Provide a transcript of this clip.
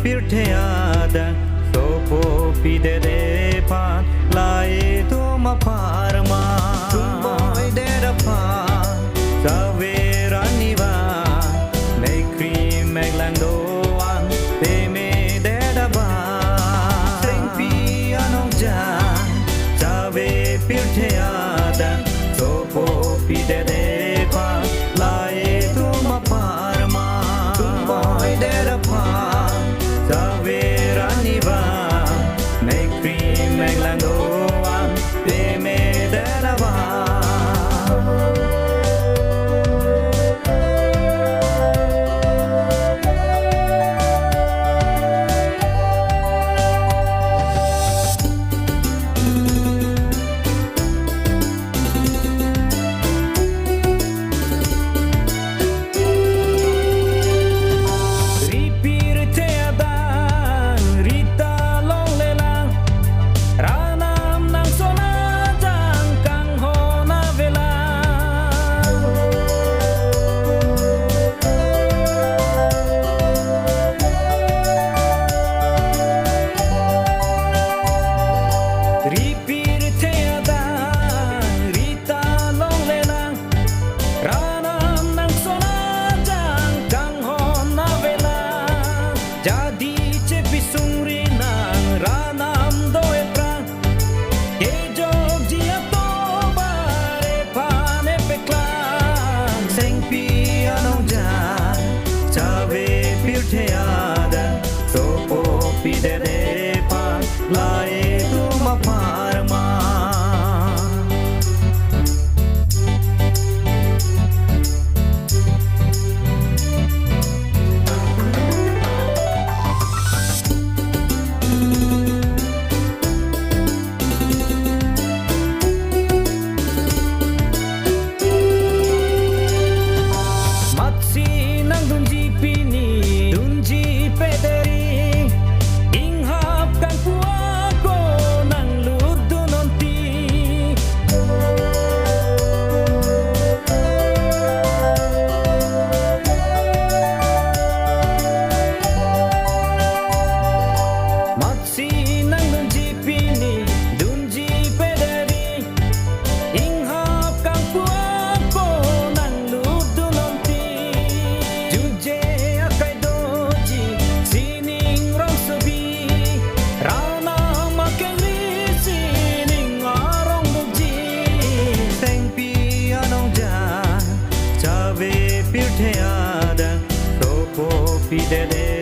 Pirteada sopo pidere pan lae to ma parma tumboy dera pan savera niva make cream meglando an te me dera ba sing piano ja save pirteada sopo pidere pan lae to ma parma tumboy dera pan Savera niva, make cream, make langoan, te me derava. Jadi cepisung rinang ranam doe prang Kejog jia to bare pane peklang Seng piano ja Chave pirteada Sopo pidere pan Lae tuma parma Pirteada, sopo pidere